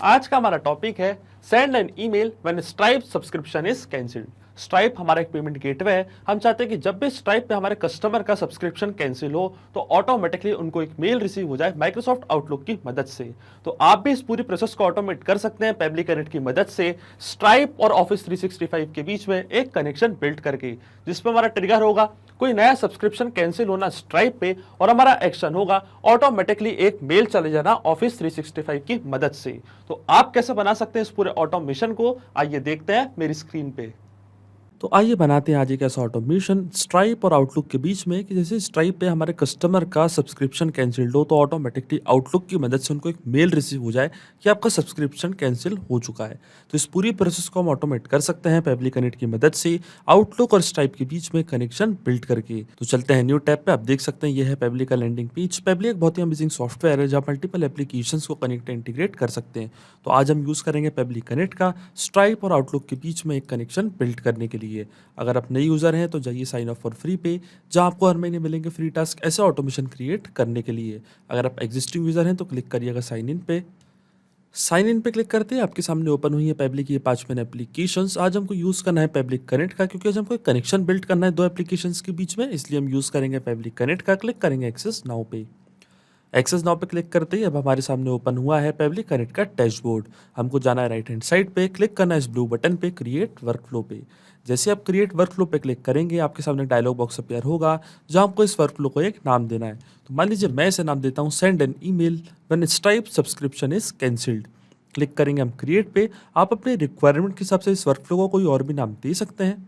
आज का हमारा टॉपिक है send an email when stripe subscription is cancelled. Stripe हमारा एक पेमेंट गेटवे है। हम चाहते हैं कि जब भी स्ट्राइप पे हमारे कस्टमर का सब्सक्रिप्शन कैंसिल हो तो ऑटोमेटिकली उनको एक मेल रिसीव हो जाए माइक्रोसॉफ्ट आउटलुक की मदद से। तो आप भी इस पूरी प्रोसेस को ऑटोमेट कर सकते हैं पेबली कनेक्ट की मदद से, स्ट्राइप और ऑफिस 365 के बीच में एक कनेक्शन बिल्ड करके, जिसपे हमारा ट्रिगर होगा कोई नया सब्सक्रिप्शन कैंसिल होना स्ट्राइप पे और हमारा एक्शन होगा ऑटोमेटिकली एक मेल चले जाना ऑफिस 365 की मदद से। तो आप कैसे बना सकते हैं इस पूरे ऑटोमेशन को, आइए देखते हैं मेरी स्क्रीन पे। तो आइए बनाते हैं आज एक ऐसा ऑटोमेशन स्ट्राइप और आउटलुक के बीच में कि जैसे स्ट्राइप पे हमारे कस्टमर का सब्सक्रिप्शन कैंसिल्ड हो तो ऑटोमेटिकली आउटलुक की मदद से उनको एक मेल रिसीव हो जाए कि आपका सब्सक्रिप्शन कैंसिल हो चुका है। तो इस पूरी प्रोसेस को हम ऑटोमेट कर सकते हैं पेबली कनेक्ट की मदद से आउटलुक और स्ट्राइप के बीच में कनेक्शन बिल्ड करके। तो चलते हैं न्यू टैब पे। आप देख सकते हैं ये है पेबली का लैंडिंग पेज। पेबली एक बहुत ही अमेजिंग सॉफ्टवेयर है जहाँ मल्टीपल एप्लीकेशन को कनेक्ट इंटीग्रेट कर सकते हैं। तो आज हम यूज़ करेंगे पेबली कनेक्ट का स्ट्राइप और आउटलुक के बीच में एक कनेक्शन बिल्ड करने के लिए। अगर आप नए यूज़र हैं तो जाइए साइन अप फॉर फ्री पे, जहां आपको हर महीने मिलेंगे फ्री टास्क ऐसे ऑटोमेशन क्रिएट करने के लिए। अगर आप एग्जिस्टिंग यूज़र हैं तो क्लिक करिएगा साइन इन पे। साइन इन पे क्लिक करते हैं आपके सामने ओपन हुई है पेबली की ये 5 मेन एप्लीकेशंस। आज हमको यूज़ करना है पेबली कनेक्ट का, क्योंकि आज हमको एक कनेक्शन बिल्ड करना है दो एप्लीकेशंस के बीच में, इसलिए हम यूज़ करेंगे पेबली कनेक्ट का। क्लिक करेंगे एक्सेस नाउ पे। एक्सेस नाउ पे क्लिक करते ही अब हमारे सामने ओपन हुआ है पेबली कनेक्ट का डैशबोर्ड। हमको जाना है राइट हैंड साइड पे, क्लिक करना है इस ब्लू बटन पे क्रिएट वर्कफ्लो पे। जैसे आप क्रिएट वर्कफ्लो पे क्लिक करेंगे आपके सामने डायलॉग बॉक्स अपीयर होगा जहां आपको इस वर्कफ्लो को एक नाम देना है। तो मान लीजिए मैं इसे नाम देता हूँ send an email when stripe subscription is cancelled. Click करेंगे हम क्रिएट पे। आप अपने रिक्वायरमेंट के हिसाब से इस वर्कफ्लो को कोई और भी नाम दे सकते हैं।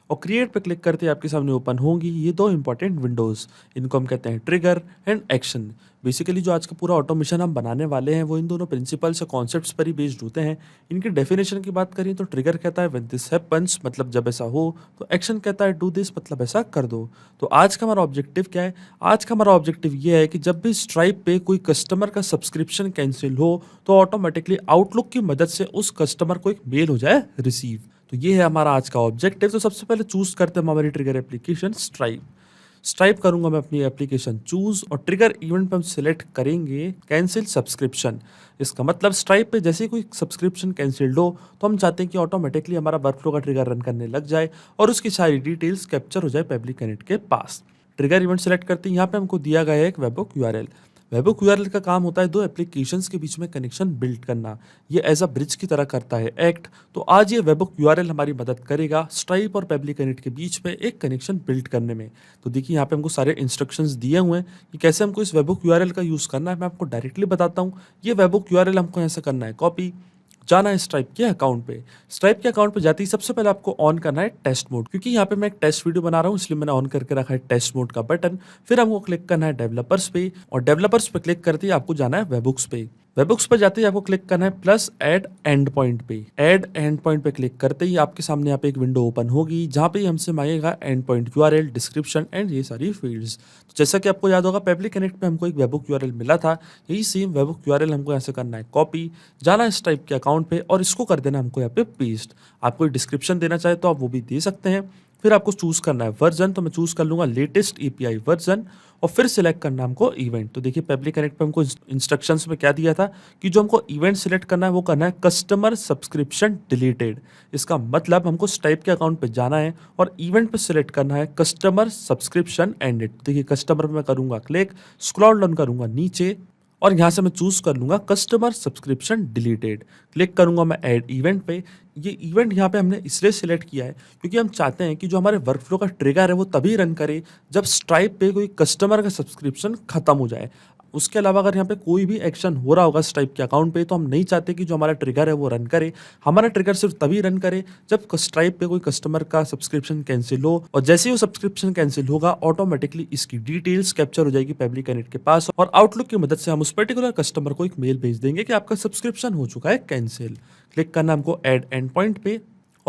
और क्रिएट पे क्लिक करते ही आपके सामने ओपन होंगी ये दो इंपॉर्टेंट विंडोज़। इनको हम कहते हैं ट्रिगर एंड एक्शन। बेसिकली जो आज का पूरा ऑटोमेशन हम बनाने वाले हैं वो इन दोनों प्रिंसिपल्स और कॉन्सेप्ट्स पर ही बेस्ड होते हैं। इनकी डेफिनेशन की बात करें तो ट्रिगर कहता है व्हेन दिस हैपेंस, मतलब जब ऐसा हो। तो एक्शन कहता है डू दिस, मतलब ऐसा कर दो। तो आज का हमारा ऑब्जेक्टिव क्या है? आज का हमारा ऑब्जेक्टिव ये है कि जब भी स्ट्राइप पे कोई कस्टमर का सब्सक्रिप्शन कैंसिल हो तो ऑटोमेटिकली आउटलुक की मदद से उस कस्टमर को एक मेल हो जाए रिसीव। तो ये है हमारा आज का ऑब्जेक्टिव। तो सबसे पहले चूज करते हैं हम हमारी ट्रिगर एप्लीकेशन स्ट्राइप। स्ट्राइप करूंगा मैं अपनी एप्लीकेशन चूज और ट्रिगर इवेंट पे हम सिलेक्ट करेंगे कैंसिल सब्सक्रिप्शन। इसका मतलब स्ट्राइप पे जैसे ही कोई सब्सक्रिप्शन कैंसिल्ड हो तो हम चाहते हैं कि ऑटोमेटिकली हमारा वर्कफ्लो का ट्रिगर रन करने लग जाए और उसकी सारी डिटेल्स कैप्चर हो जाए पेबली कनेक्ट के पास। ट्रिगर इवेंट सेलेक्ट करते हैं, यहाँ पे हमको दिया गया है एक वेबहोok यूआरएल। वेबहोok यूआरएल का काम होता है दो एप्लीकेशंस के बीच में कनेक्शन बिल्ड करना। ये एज अ ब्रिज की तरह करता है एक्ट। तो आज ये वेबहोok यूआरएल हमारी मदद करेगा स्ट्राइप और पेबली कनेक्ट के बीच में एक कनेक्शन बिल्ड करने में। तो देखिए यहाँ पे हमको सारे इंस्ट्रक्शंस दिए हुए हैं कि कैसे हमको इस वेबहोok यूआरएल का यूज़ करना है। मैं आपको डायरेक्टली बताता हूँ। ये वेबहोok यूआरएल हमको ऐसा करना है कॉपी, जाना है स्ट्राइप के अकाउंट पे। स्ट्राइप के अकाउंट पे जाते ही सबसे पहले आपको ऑन करना है टेस्ट मोड, क्योंकि यहाँ पे मैं एक टेस्ट वीडियो बना रहा हूँ इसलिए मैंने ऑन करके रखा है टेस्ट मोड का बटन। फिर हमको क्लिक करना है डेवलपर्स पे और डेवलपर्स पे क्लिक करते ही आपको जाना है वेबहुक्स पे। वेबहुक्स पे जाते ही आपको क्लिक करना है प्लस ऐड एंड पॉइंट पे। ऐड एंड पॉइंट पे क्लिक करते ही आपके सामने यहाँ पे एक विंडो ओपन होगी जहाँ पे हमसे मांगेगा and point URL, description and ये सारी फील्ड्स। तो जैसा कि आपको याद होगा पेबली कनेक्ट पे हमको एक वेबहुक यूआरएल मिला था, यही सेम वेबहुक यूआरएल हमको यहाँ से करना है कॉपी, जाना है स्ट्राइप के अकाउंट पे और इसको कर देना हमको यहाँ पे पेस्ट। आप कोई डिस्क्रिप्शन देना चाहे तो आप वो भी दे सकते हैं। फिर आपको चूज करना है वर्जन, तो मैं चूज कर लूंगा लेटेस्ट एपीआई वर्जन और फिर सिलेक्ट करना हमको इवेंट। तो देखिए पेबली कनेक्ट पे हमको इंस्ट्रक्शंस में क्या दिया था कि जो हमको इवेंट सिलेक्ट करना है वो करना है कस्टमर सब्सक्रिप्शन डिलीटेड। इसका मतलब हमको स्ट्राइप के अकाउंट पे जाना है और इवेंट पे सिलेक्ट करना है कस्टमर सब्सक्रिप्शन एंडेड। देखिए कस्टमर पे मैं करूंगा क्लिक, स्क्रॉल डाउन करूंगा नीचे और यहाँ से मैं चूज कर लूंगा कस्टमर सब्सक्रिप्शन डिलीटेड। क्लिक करूंगा मैं ऐड इवेंट पे। ये इवेंट यहाँ पे हमने इसलिए सिलेक्ट किया है क्योंकि हम चाहते हैं कि जो हमारे वर्कफ्लो का ट्रिगर है वो तभी रन करे जब स्ट्राइप पे कोई कस्टमर का सब्सक्रिप्शन खत्म हो जाए। उसके अलावा अगर यहाँ पे कोई भी एक्शन हो रहा होगा स्ट्राइप के अकाउंट पे तो हम नहीं चाहते कि जो हमारा ट्रिगर है वो रन करे। हमारा ट्रिगर सिर्फ तभी रन करे जब स्ट्राइप पे कोई कस्टमर का सब्सक्रिप्शन कैंसिल हो और जैसे ही वो सब्सक्रिप्शन कैंसिल होगा ऑटोमेटिकली इसकी डिटेल्स कैप्चर हो जाएगी पेबली कनेक्ट के पास और आउटलुक की मदद से हम उस पर्टिकुलर कस्टमर को एक मेल भेज देंगे कि आपका सब्सक्रिप्शन हो चुका है कैंसिल। क्लिक करना हमको ऐड एंड पॉइंट पे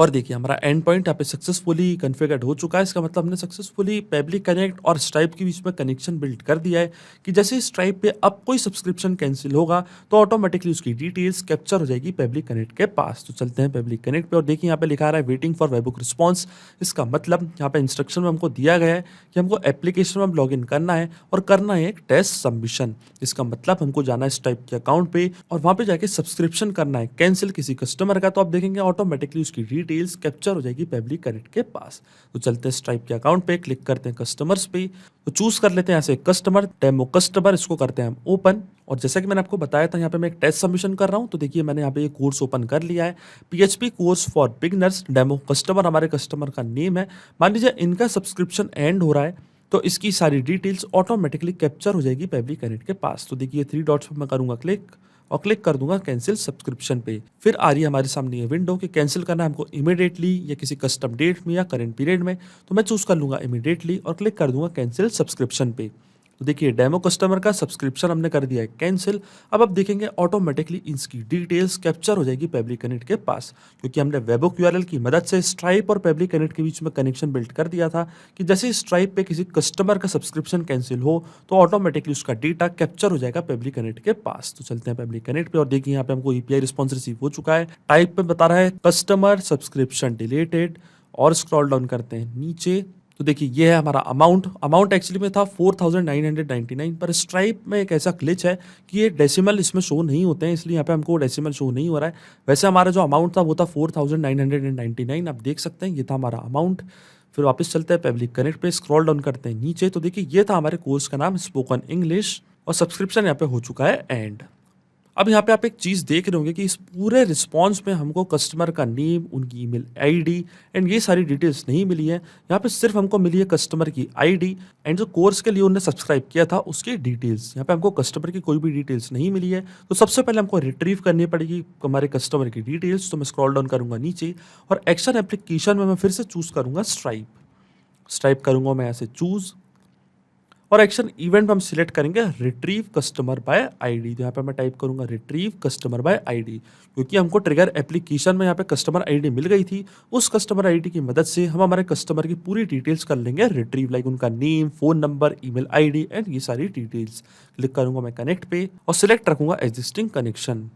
और देखिए हमारा एंड पॉइंट यहाँ पे सक्सेसफुली कॉन्फ़िगर्ड हो चुका है। इसका मतलब हमने सक्सेसफुली पेबली कनेक्ट और स्ट्राइप के बीच में कनेक्शन बिल्ड कर दिया है कि जैसे ही स्ट्राइप पे अब कोई सब्सक्रिप्शन कैंसिल होगा तो ऑटोमेटिकली उसकी डिटेल्स कैप्चर हो जाएगी पेबली कनेक्ट के पास। तो चलते हैं पेबली कनेक्ट पे और देखिए यहाँ पे लिखा आ रहा है वेटिंग फॉर वेबहुक रिस्पॉन्स। इसका मतलब यहाँ पे इंस्ट्रक्शन में हमको दिया गया है कि हमको एप्लीकेशन में लॉग इन करना है और करना है एक टेस्ट सबमिशन। इसका मतलब हमको जाना है स्ट्राइप के अकाउंट पे और वहाँ पे जाके सब्सक्रिप्शन करना है कैंसिल किसी कस्टमर का। तो आप देखेंगे ऑटोमेटिकली उसकी डिटेल्स कैप्चर हो जाएगी पेबली कनेक्ट के पास। तो चलते हैं स्ट्राइप के अकाउंट पे, क्लिक करते हैं कस्टमर्स पे, तो चूज कर लेते हैं ऐसे कस्टमर डेमो कस्टमर, इसको करते हैं हम ओपन। और जैसा कि मैंने आपको बताया था यहाँ पे मैं एक टेस्ट सबमिशन कर रहा हूँ। तो देखिए मैंने यहाँ पे ये कोर्स ओपन कर लिया है, PHP course for beginners demo customer हमारे कस्टमर का नेम है। मान लीजिए इनका सब्सक्रिप्शन एंड हो रहा है तो इसकी सारी डिटेल्स ऑटोमेटिकली कैप्चर हो जाएगी पेबली कनेक्ट के पास। तो देखिए 3 डॉट्स पे मैं करूंगा क्लिक और क्लिक कर दूंगा कैंसिल सब्सक्रिप्शन पे। फिर आ रही है हमारे सामने ये विंडो कि कैंसिल करना है हमको इमीडिएटली या किसी कस्टम डेट में या करंट पीरियड में। तो मैं चूज कर लूंगा इमीडिएटली और क्लिक कर दूंगा कैंसिल सब्सक्रिप्शन पे। तो देखिए डेमो कस्टमर का सब्सक्रिप्शन हमने कर दिया है कैंसिल। अब आप देखेंगे ऑटोमेटिकली इसकी डिटेल्स कैप्चर हो जाएगी पेबली कनेक्ट के पास, क्योंकि हमने वेबहुक यूआरएल की मदद से स्ट्राइप और पेबली कनेक्ट के बीच में कनेक्शन बिल्ड कर दिया था कि जैसे स्ट्राइप पे किसी कस्टमर का सब्सक्रिप्शन कैंसिल हो तो ऑटोमेटिकली उसका डेटा कैप्चर हो जाएगा पेबली कनेक्ट के पास। तो चलते हैं पेबली कनेक्ट पे और देखिए यहाँ पे हमको एपीआई रिस्पॉन्स रिसीव हो चुका है। टाइप पे बता रहा है कस्टमर सब्सक्रिप्शन डिलीटेड और स्क्रॉल डाउन करते हैं नीचे। तो देखिए ये है हमारा अमाउंट एक्चुअली में था 4999 पर स्ट्राइप में एक ऐसा ग्लिच है कि ये डेसिमल इसमें शो नहीं होते हैं, इसलिए यहाँ पे हमको डेसिमल शो नहीं हो रहा है। वैसे हमारा जो अमाउंट था वो था 4999, आप देख सकते हैं ये था हमारा अमाउंट। फिर वापस चलते हैं पेबली कनेक्ट पे, स्क्रॉल डाउन करते हैं नीचे। तो देखिए ये था हमारे कोर्स का नाम स्पोकन इंग्लिश और सब्सक्रिप्शन यहाँ पे हो चुका है एंड। अब यहाँ पे आप एक चीज़ देख रहे होंगे कि इस पूरे रिस्पॉन्स में हमको कस्टमर का नेम, उनकी ईमेल आईडी एंड ये सारी डिटेल्स नहीं मिली है। यहाँ पे सिर्फ हमको मिली है कस्टमर की आईडी एंड जो कोर्स के लिए उन्होंने सब्सक्राइब किया था उसकी डिटेल्स। यहाँ पे हमको कस्टमर की कोई भी डिटेल्स नहीं मिली है। तो सबसे पहले हमको रिट्रीव करनी पड़ेगी हमारे कस्टमर की डिटेल्स। तो मैं स्क्रॉल डाउन करूँगा नीचे और एक्शन एप्लीकेशन में मैं फिर से चूज़ करूँगा स्ट्राइप करूँगा मैं यहाँ से चूज़ और एक्शन इवेंट में हम सिलेक्ट करेंगे रिट्रीव कस्टमर बाय आईडी। तो यहाँ पे मैं टाइप करूंगा रिट्रीव कस्टमर बाय आईडी, क्योंकि हमको ट्रिगर एप्लीकेशन में यहाँ पे कस्टमर आईडी मिल गई थी। उस कस्टमर आईडी की मदद से हम हमारे कस्टमर की पूरी डिटेल्स कर लेंगे रिट्रीव, लाइक उनका name, phone number, email ID and ये सारी डिटेल्स। क्लिक करूंगा मैं कनेक्ट पे और सिलेक्ट रखूंगा एग्जिस्टिंग कनेक्शन।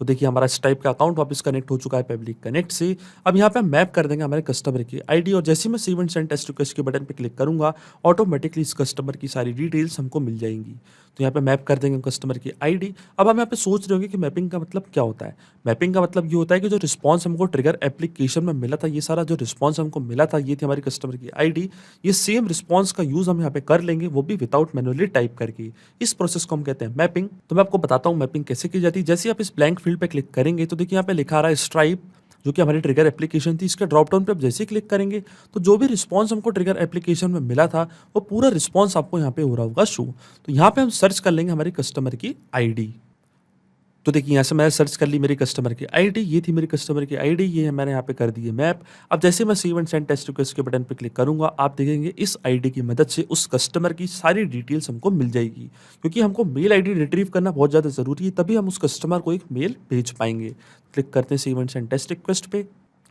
तो देखिए हमारा स्ट्राइप का अकाउंट वापस कनेक्ट हो चुका है पेबली कनेक्ट से। अब यहाँ पे हम मैप कर देंगे हमारे कस्टमर की आईडी और जैसे ही मैं save and send test request के बटन पे क्लिक करूंगा ऑटोमेटिकली इस कस्टमर की सारी डिटेल्स हमको मिल जाएंगी। तो यहाँ पे मैप कर देंगे कस्टमर की आईडी। अब हम यहाँ पे सोच रहे होंगे कि मैपिंग का मतलब क्या होता है। मैपिंग का मतलब ये होता है कि जो रिस्पॉन्स हमको ट्रिगर एप्लीकेशन में मिला था, ये सारा जो रिस्पॉन्स हमको मिला था ये थी हमारी कस्टमर की आईडी। ये सेम रिस्पॉन्स का यूज हम यहाँ पे कर लेंगे, वो भी विदाउट मैनुअली टाइप करके। इस प्रोसेस को हम कहते हैं मैपिंग। तो मैं आपको बताता हूँ मैपिंग कैसे की जाती है। जैसे आप इस ब्लैंक फील्ड पे क्लिक करेंगे तो देखिए यहाँ पे लिखा आ रहा है स्ट्राइप, जो कि हमारी ट्रिगर एप्लीकेशन थी। इसके ड्रॉप डाउन पे आप जैसे ही क्लिक करेंगे तो जो भी रिस्पांस हमको ट्रिगर एप्लीकेशन में मिला था वो पूरा रिस्पांस आपको यहाँ पे हो रहा होगा शो। तो यहाँ पे हम सर्च कर लेंगे हमारी कस्टमर की आईडी। तो देखिए यहाँ से मैंने सर्च कर ली मेरी कस्टमर की आईडी, ये थी मेरी कस्टमर की आईडी, ये मैंने यहाँ पे कर दी है मैप। अब जैसे मैं save and send test request के बटन पे क्लिक करूंगा आप देखेंगे इस आईडी की मदद से उस कस्टमर की सारी डिटेल्स हमको मिल जाएगी, क्योंकि हमको मेल आईडी रिट्रीव करना बहुत ज़्यादा ज़रूरी है, तभी हम उस कस्टमर को एक मेल भेज पाएंगे। क्लिक करते हैं save and send test request पे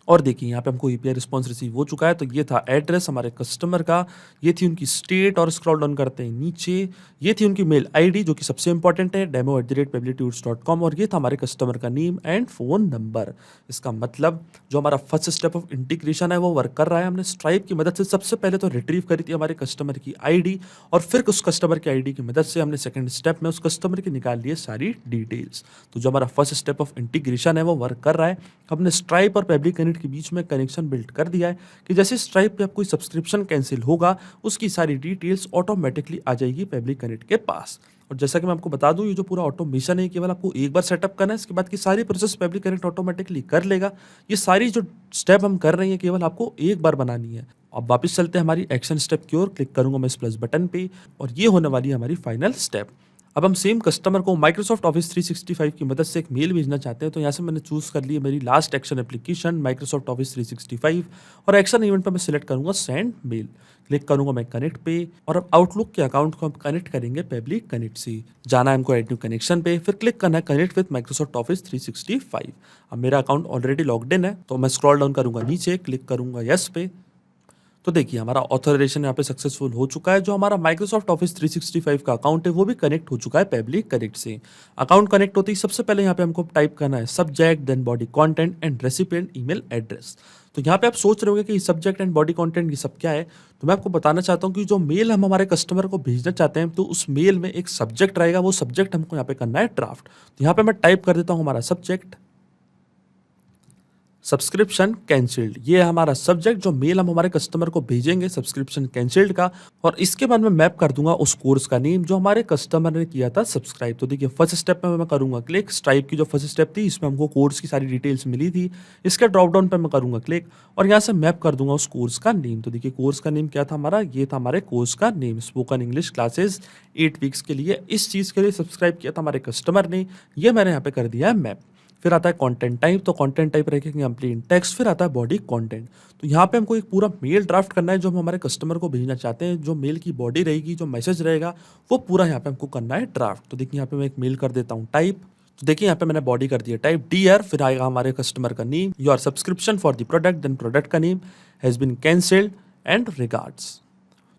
और देखिए यहाँ पे हमको ईपीआई रिस्पांस रिसीव हो चुका है। तो ये था एड्रेस हमारे कस्टमर का, ये थी उनकी स्टेट और स्क्रॉल डाउन करते हैं नीचे, ये थी उनकी मेल आईडी जो कि सबसे इंपॉर्टेंट है demo@peblitools.com और ये था हमारे कस्टमर का नेम एंड फोन नंबर। इसका मतलब जो हमारा फर्स्ट स्टेप ऑफ इंटीग्रेशन है वो वर्क कर रहा है। हमने स्ट्राइप की मदद से सबसे पहले तो रिट्रीव करी थी हमारे कस्टमर की आईडी और फिर उस कस्टमर की आईडी की मदद से हमने सेकंड स्टेप में उस कस्टमर की निकाल लिए सारी डिटेल्स। तो जो हमारा फर्स्ट स्टेप ऑफ इंटीग्रेशन है वो वर्क कर रहा है। हमने स्ट्राइप और पेबली कनेक्ट के बीच में कनेक्शन बिल्ड कर दिया है कि जैसे स्ट्राइप पे आप कोई सब्सक्रिप्शन कैंसिल होगा उसकी सारी डिटेल्स ऑटोमेटिकली आ जाएगी पेबली कनेक्ट के पास। और जैसा कि मैं आपको बता दूं ये जो पूरा ऑटोमेशन है केवल आपको एक बार सेटअप करना है, इसके बाद की सारी प्रोसेस पेबली कनेक्ट ऑटोमेटिकली कर लेगा। ये सारी जो स्टेप हम कर रहे हैं केवल आपको एक बार बनानी है। अब वापस चलते हैं हमारी एक्शन स्टेप की ओर, क्लिक करूंगा मैं इस प्लस बटन पे और ये होने वाली है हमारी फाइनल स्टेप। अब हम सेम कस्टमर को माइक्रोसॉफ्ट ऑफिस 365 की मदद से एक मेल भेजना चाहते हैं, तो यहाँ से मैंने चूज़ कर ली है मेरी last action application Microsoft office 365 और एक्शन इवेंट पर मैं सिलेक्ट करूँगा सेंड मेल। क्लिक करूँगा मैं कनेक्ट पे और अब आउटलुक के अकाउंट को हम कनेक्ट करेंगे पेबली कनेक्ट से। जाना है हमको ऐड न्यू कनेक्शन पे, फिर क्लिक करना है कनेक्ट विद माइक्रोसॉफ्ट ऑफिस 365। अब मेरा अकाउंट ऑलरेडी लॉग्ड इन है, तो मैं स्क्रॉल डाउन करूँगा नीचे, क्लिक करूँगा यस पे। तो देखिए हमारा ऑथराइजेशन यहाँ पे सक्सेसफुल हो चुका है। जो हमारा माइक्रोसॉफ्ट ऑफिस 365 का अकाउंट है वो भी कनेक्ट हो चुका है पेबली कनेक्ट से। अकाउंट कनेक्ट होते ही सबसे पहले यहाँ पे हमको टाइप करना है subject, then body content and recipient email address. तो यहाँ पे आप सोच रहे होंगे कि सब्जेक्ट एंड बॉडी कंटेंट ये सब क्या है, तो मैं आपको बताना चाहता हूँ कि जो मेल हम हमारे कस्टमर को भेजना चाहते हैं तो उस मेल में एक सब्जेक्ट रहेगा, वो सब्जेक्ट हमको यहाँ पे करना है ड्राफ्ट। तो यहाँ पे मैं टाइप कर देता हूँ हमारा सब्जेक्ट सब्सक्रिप्शन कैंसिल्ड। ये हमारा सब्जेक्ट जो मेल हम हमारे कस्टमर को भेजेंगे सब्सक्रिप्शन कैंसिल्ड का, और इसके बाद मैं मैप कर दूंगा उस कोर्स का नेम जो हमारे कस्टमर ने किया था सब्सक्राइब। तो देखिए फर्स्ट स्टेप में मैं करूंगा क्लिक, स्ट्राइप की जो फर्स्ट स्टेप थी इसमें हमको कोर्स की सारी डिटेल्स मिली थी। इसके ड्रॉप डाउन पर मैं करूंगा क्लिक और यहाँ से मैप कर दूंगा उस कोर्स का नेम। तो देखिए कोर्स का नेम क्या था हमारा, ये था हमारे कोर्स का name spoken English classes 8 weeks के लिए। इस चीज़ के लिए सब्सक्राइब किया था हमारे कस्टमर ने, ये मैंने यहाँ पे कर दिया है मैप। फिर आता है कंटेंट टाइप, तो कंटेंट टाइप रखेंगे हम प्लेन टेक्स्ट। फिर आता है बॉडी कंटेंट, तो यहाँ पे हमको एक पूरा मेल ड्राफ्ट करना है जो हम हमारे कस्टमर को भेजना चाहते हैं। जो मेल की बॉडी रहेगी, जो मैसेज रहेगा, वो पूरा यहाँ पे हमको करना है ड्राफ्ट। तो देखिए यहाँ पे मैं एक मेल कर देता हूँ टाइप। तो देखिए यहाँ पे मैंने बॉडी कर दिया टाइप डियर, फिर आएगा हमारे कस्टमर का name, your subscription for the product, then product का name has been cancelled and regards.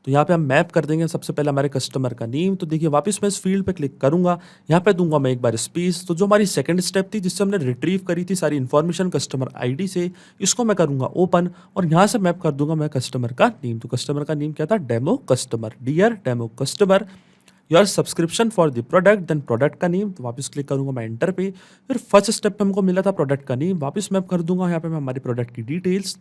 तो यहाँ पे हम मैप कर देंगे सबसे पहले हमारे कस्टमर का नेम। तो देखिए वापस मैं इस फील्ड पे क्लिक करूंगा, यहाँ पे दूंगा मैं एक बार स्पेस। तो जो हमारी सेकंड स्टेप थी जिससे हमने रिट्रीव करी थी सारी इन्फॉर्मेशन कस्टमर आईडी से, इसको मैं करूंगा ओपन और यहाँ से मैप कर दूंगा मैं कस्टमर का नेम। तो कस्टमर का नेम क्या था, demo customer, dear demo customer your subscription for the product, then product का नेम। तो वापस क्लिक करूंगा मैं एंटर पे। फिर फर्स्ट स्टेप पे हमको मिला था प्रोडक्ट का नेम, वापस मैप कर दूंगा यहाँ पे मैं हमारे प्रोडक्ट की डिटेल्स।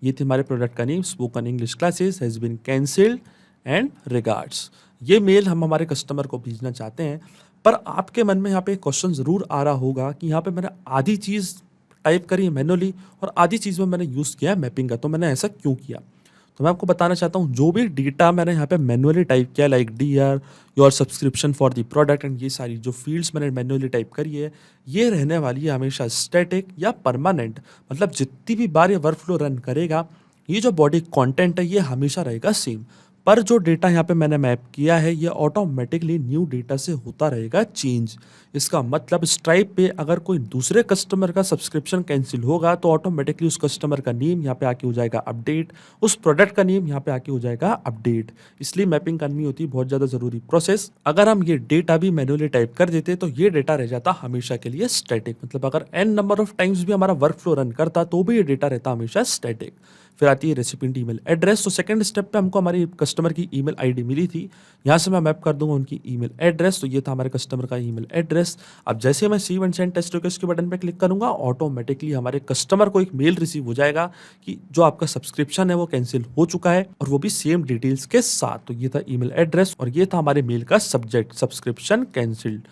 ये थी हमारे प्रोडक्ट का name spoken English classes has been cancelled and regards. ये मेल हम हमारे कस्टमर को भेजना चाहते हैं। पर आपके मन में यहाँ पे क्वेश्चन ज़रूर आ रहा होगा कि यहाँ पे मैंने आधी चीज़ टाइप करी है मैनुअली और आधी चीज़ में मैंने यूज़ किया है मैपिंग का, तो मैंने ऐसा क्यों किया। तो मैं आपको बताना चाहता हूँ जो भी डेटा मैंने यहाँ पे मैनुअली टाइप किया like dear, your subscription for the product and ये सारी जो फील्ड्स मैंने मैनुअली टाइप करी है, ये रहने वाली है हमेशा स्टैटिक या परमानेंट। मतलब जितनी भी बार ये वर्कफ्लो रन करेगा, ये जो बॉडी कंटेंट है ये हमेशा रहेगा सेम। पर जो डेटा यहाँ पे मैंने मैप किया है ये ऑटोमेटिकली न्यू डेटा से होता रहेगा चेंज। इसका मतलब स्ट्राइप पे अगर कोई दूसरे कस्टमर का सब्सक्रिप्शन कैंसिल होगा तो ऑटोमेटिकली उस कस्टमर का नेम यहाँ पे आके हो जाएगा अपडेट, उस प्रोडक्ट का नेम यहाँ पे आके हो जाएगा अपडेट। इसलिए मैपिंग करनी होती है बहुत ज़्यादा ज़रूरी प्रोसेस। अगर हम ये डेटा भी मैनुअली टाइप कर देते तो ये डेटा रह जाता हमेशा के लिए स्टैटिक। मतलब अगर n नंबर ऑफ टाइम्स भी हमारा वर्क फ्लो रन करता तो भी ये डेटा रहता हमेशा स्टैटिक। फिर आती है रेसिपिएंट ईमेल एड्रेस। तो सेकंड स्टेप पे हमको हमारी कस्टमर की ईमेल आईडी मिली थी, यहाँ से मैं मैप कर दूंगा उनकी ईमेल एड्रेस। तो ये था हमारे कस्टमर का ईमेल एड्रेस। अब जैसे मैं save and send test request के बटन पे क्लिक करूंगा ऑटोमेटिकली हमारे कस्टमर को एक मेल रिसीव हो जाएगा कि जो आपका सब्सक्रिप्शन है वो कैंसिल हो चुका है, और वो भी सेम डिटेल्स के साथ। तो ये था ईमेल एड्रेस और ये था हमारे मेल का सब्जेक्ट सब्सक्रिप्शन कैंसिल्ड।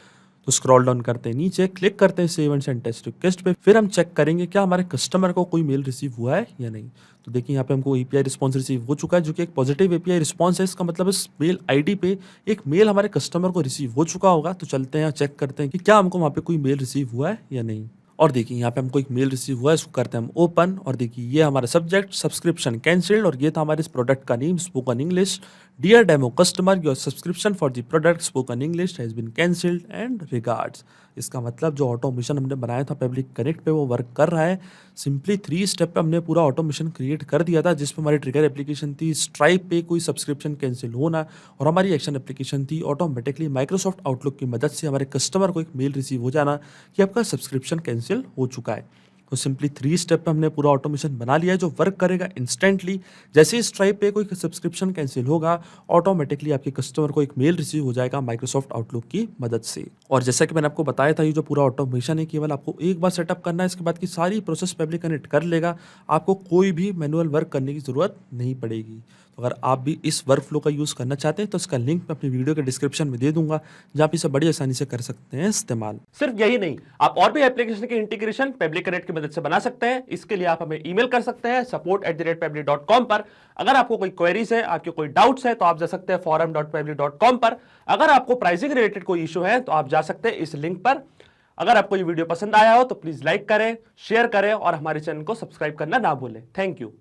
तो स्क्रॉल डाउन करते हैं नीचे, क्लिक करते हैं save and send test request पे। फिर हम चेक करेंगे क्या हमारे कस्टमर को कोई मेल रिसीव हुआ है या नहीं। तो देखिए यहाँ पे हमको एपीआई रिस्पॉन्स रिसीव हो चुका है जो कि एक पॉजिटिव एपीआई रिस्पॉन्स है। इसका मतलब इस मेल आईडी पे एक मेल हमारे कस्टमर को रिसीव हो चुका होगा। तो चलते हैं चेक करते हैं कि क्या हमको वहाँ पे कोई मेल रिसीव हुआ है या नहीं। और देखिए यहाँ पे हमको एक मेल रिसीव हुआ है, इसको करते हैं हम ओपन। और देखिए ये हमारा सब्जेक्ट सब्सक्रिप्शन कैंसिल्ड और ये था हमारे इस प्रोडक्ट का name spoken English, dear demo customer your subscription for the product spoken English has been cancelled and regards. इसका मतलब जो ऑटोमेशन हमने बनाया था पब्लिक कनेक्ट पे वो वर्क कर रहा है। सिंपली 3 स्टेप पे हमने पूरा ऑटोमेशन क्रिएट कर दिया था जिसमें हमारी ट्रिगर एप्लीकेशन थी स्ट्राइप पे कोई सब्सक्रिप्शन कैंसिल होना, और हमारी एक्शन एप्लीकेशन थी ऑटोमेटिकली माइक्रोसॉफ्ट आउटलुक की मदद से हमारे कस्टमर को एक मेल रिसीव हो जाना कि आपका सब्सक्रिप्शन कैंसिल हो चुका है। तो सिंपली 3 स्टेप पे हमने पूरा ऑटोमेशन बना लिया है जो वर्क करेगा इंस्टेंटली। जैसे ही स्ट्राइप पे कोई सब्सक्रिप्शन कैंसिल होगा ऑटोमेटिकली आपके कस्टमर को एक मेल रिसीव हो जाएगा माइक्रोसॉफ्ट आउटलुक की मदद से। और जैसा कि मैंने आपको बताया था ये जो पूरा ऑटोमेशन है केवल आपको एक बार सेटअप करना है, इसके बाद की सारी प्रोसेस पब्लिक कनेक्ट कर लेगा, आपको कोई भी मैनुअल वर्क करने की ज़रूरत नहीं पड़ेगी। तो अगर आप भी इस वर्क फ्लो का यूज़ करना चाहते हैं तो इसका लिंक मैं अपनी वीडियो के डिस्क्रिप्शन में दे दूंगा, जहाँ आप इसे बड़ी आसानी से कर सकते हैं इस्तेमाल। सिर्फ यही नहीं, आप और भी एप्लीकेशन के इंटीग्रेशन पेबली कनेक्ट की मदद से बना सकते हैं। इसके लिए आप हमें ईमेल कर सकते हैं support@pebble.com पर। अगर आपको कोई क्वेरीज है, आपके कोई डाउट्स है, तो आप जा सकते हैं forum.pebble.com पर। अगर आपको प्राइसिंग रिलेटेड कोई इशू है तो आप जा सकते हैं इस लिंक पर। अगर आपको ये वीडियो पसंद आया हो तो प्लीज लाइक करें, शेयर करें और हमारे चैनल को सब्सक्राइब करना ना भूलें। Thank you.